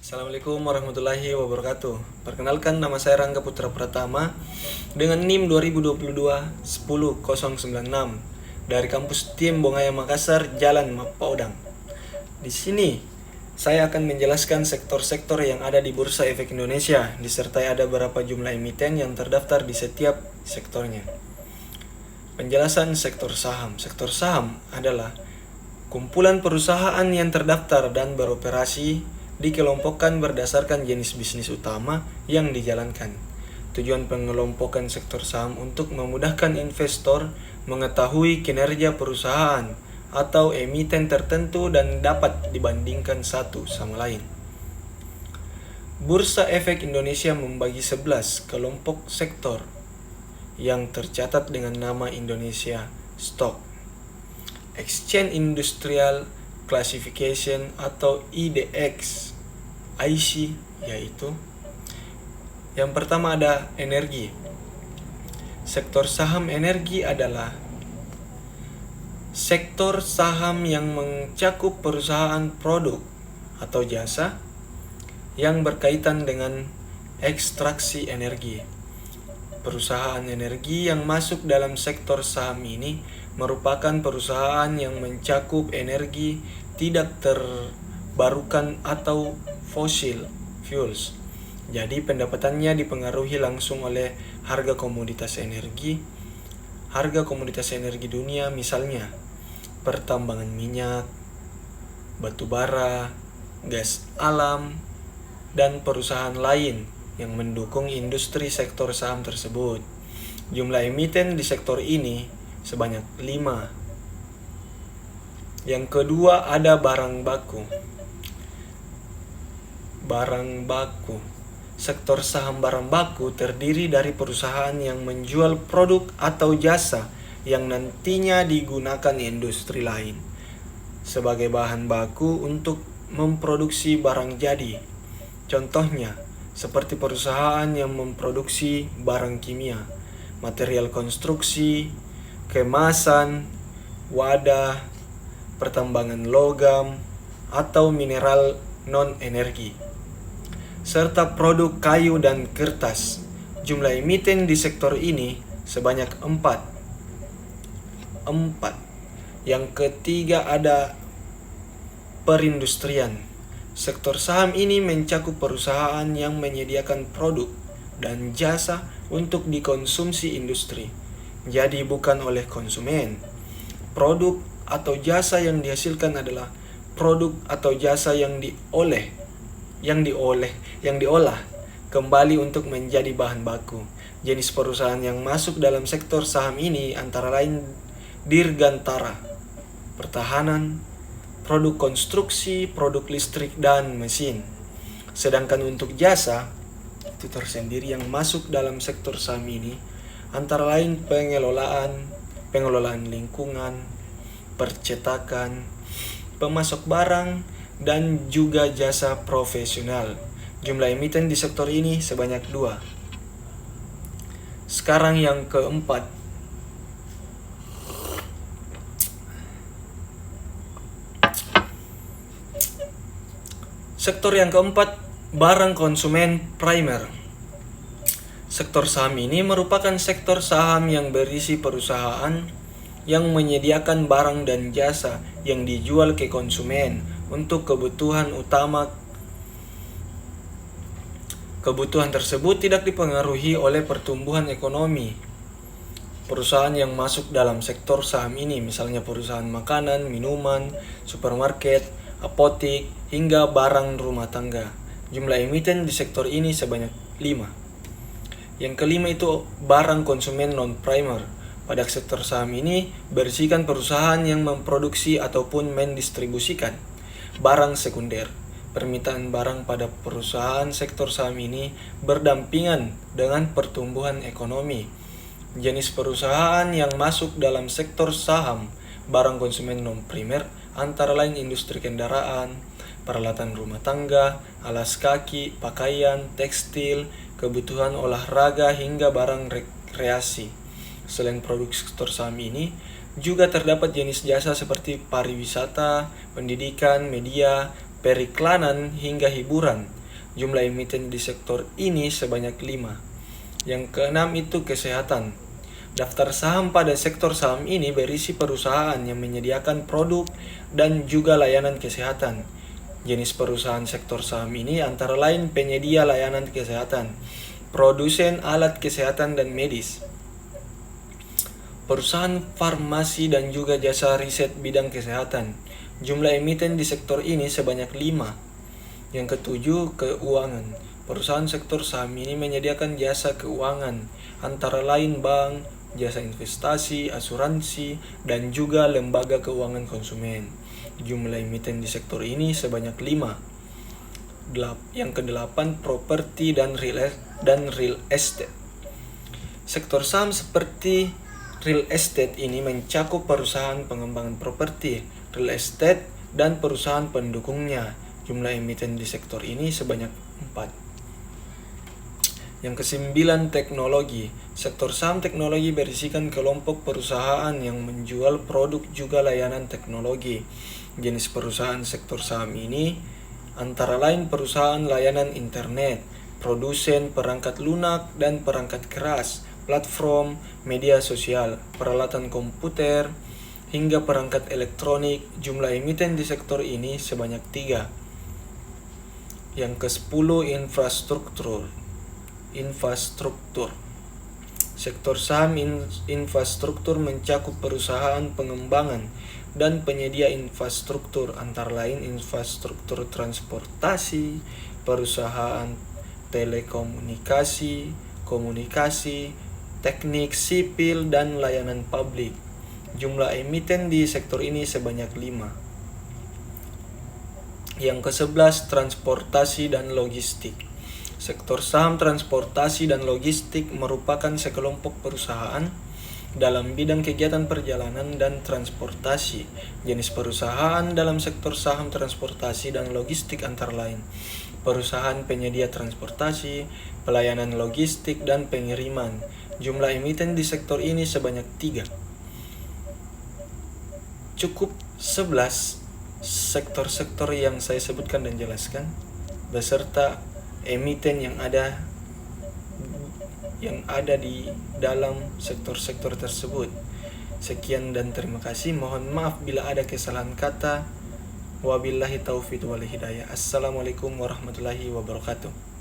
Assalamualaikum warahmatullahi wabarakatuh. Perkenalkan, nama saya Rangga Putra Pratama dengan NIM 2022-10096 dari kampus TIM Bongaya Makassar, Jalan Mapaudang. Di sini saya akan menjelaskan sektor-sektor yang ada di Bursa Efek Indonesia, disertai ada berapa jumlah emiten yang terdaftar di setiap sektornya. Penjelasan sektor saham. Sektor saham adalah kumpulan perusahaan yang terdaftar dan beroperasi dikelompokkan berdasarkan jenis bisnis utama yang dijalankan. Tujuan pengelompokan sektor saham untuk memudahkan investor mengetahui kinerja perusahaan atau emiten tertentu dan dapat dibandingkan satu sama lain. Bursa Efek Indonesia membagi 11 kelompok sektor yang tercatat dengan nama Indonesia Stock Exchange Industrial Classification atau IDX IC, yaitu yang pertama ada energi. Sektor saham energi adalah sektor saham yang mencakup perusahaan produk atau jasa yang berkaitan dengan ekstraksi energi. Perusahaan energi yang masuk dalam sektor saham ini merupakan perusahaan yang mencakup energi tidak terbarukan atau fossil fuels. Jadi pendapatannya dipengaruhi langsung oleh harga komoditas energi. Harga komoditas energi dunia misalnya pertambangan minyak, batu bara, gas alam, dan perusahaan lain yang mendukung industri sektor saham tersebut. Jumlah emiten di sektor ini sebanyak 5. Yang kedua ada barang baku. Barang baku. Sektor saham barang baku terdiri dari perusahaan yang menjual produk atau jasa yang nantinya digunakan industri lain sebagai bahan baku untuk memproduksi barang jadi. Contohnya, seperti perusahaan yang memproduksi barang kimia, material konstruksi, kemasan, wadah, pertambangan logam, atau mineral non-energi, serta produk kayu dan kertas. Jumlah emiten di sektor ini sebanyak 4. Yang ketiga ada perindustrian. Sektor saham ini mencakup perusahaan yang menyediakan produk dan jasa untuk dikonsumsi industri, jadi bukan oleh konsumen. Produk atau jasa yang dihasilkan adalah produk atau jasa yang diolah kembali untuk menjadi bahan baku. Jenis perusahaan yang masuk dalam sektor saham ini antara lain dirgantara, pertahanan, produk konstruksi, produk listrik, dan mesin. Sedangkan untuk jasa itu tersendiri yang masuk dalam sektor saham ini antara lain pengelolaan lingkungan, percetakan, pemasok barang, dan juga jasa profesional. Jumlah emiten di sektor ini sebanyak 2. Sekarang yang keempat. Sektor yang keempat, barang konsumen primer. Sektor saham ini merupakan sektor saham yang berisi perusahaan yang menyediakan barang dan jasa yang dijual ke konsumen untuk kebutuhan utama. Kebutuhan tersebut tidak dipengaruhi oleh pertumbuhan ekonomi. Perusahaan yang masuk dalam sektor saham ini misalnya perusahaan makanan, minuman, supermarket, apotik, hingga barang rumah tangga. Jumlah emiten di sektor ini sebanyak 5. Yang kelima itu barang konsumen non-primer. Pada sektor saham ini berisikan perusahaan yang memproduksi ataupun mendistribusikan barang sekunder. Permintaan barang pada perusahaan sektor saham ini berdampingan dengan pertumbuhan ekonomi. Jenis perusahaan yang masuk dalam sektor saham barang konsumen non-primer antara lain industri kendaraan, peralatan rumah tangga, alas kaki, pakaian, tekstil, kebutuhan olahraga, hingga barang rekreasi. Selain produk sektor saham ini, juga terdapat jenis jasa seperti pariwisata, pendidikan, media, periklanan, hingga hiburan. Jumlah emiten di sektor ini sebanyak 5. Yang keenam itu kesehatan. Daftar saham pada sektor saham ini berisi perusahaan yang menyediakan produk dan juga layanan kesehatan. Jenis perusahaan sektor saham ini antara lain penyedia layanan kesehatan, produsen alat kesehatan dan medis, perusahaan farmasi dan juga jasa riset bidang kesehatan. Jumlah emiten di sektor ini sebanyak 5. Yang ketujuh, keuangan. Perusahaan sektor saham ini menyediakan jasa keuangan, antara lain bank, jasa investasi, asuransi, dan juga lembaga keuangan konsumen. Jumlah emiten di sektor ini sebanyak 5. Yang kedelapan, properti dan real estate. Sektor saham seperti real estate ini mencakup perusahaan pengembangan properti, real estate, dan perusahaan pendukungnya. Jumlah emiten di sektor ini sebanyak 4. Yang kesembilan, teknologi. Sektor saham teknologi berisikan kelompok perusahaan yang menjual produk juga layanan teknologi. Jenis perusahaan sektor saham ini antara lain perusahaan layanan internet, produsen perangkat lunak dan perangkat keras, platform, media sosial, peralatan komputer, hingga perangkat elektronik. Jumlah emiten di sektor ini sebanyak 3. Yang ke-10, infrastruktur. Sektor saham infrastruktur mencakup perusahaan pengembangan dan penyedia infrastruktur, antara lain infrastruktur transportasi, perusahaan telekomunikasi, komunikasi, teknik sipil, dan layanan publik. Jumlah emiten di sektor ini sebanyak 5. Yang ke-11, transportasi dan logistik. Sektor saham transportasi dan logistik merupakan sekelompok perusahaan dalam bidang kegiatan perjalanan dan transportasi. Jenis perusahaan dalam sektor saham transportasi dan logistik antara lain perusahaan penyedia transportasi, pelayanan logistik, dan pengiriman. Jumlah emiten di sektor ini sebanyak 3. Cukup 11 sektor-sektor yang saya sebutkan dan jelaskan beserta emiten yang ada di dalam sektor-sektor tersebut. Sekian dan terima kasih. Mohon maaf bila ada kesalahan kata. Wabillahi taufiq wal hidayah. Assalamualaikum warahmatullahi wabarakatuh.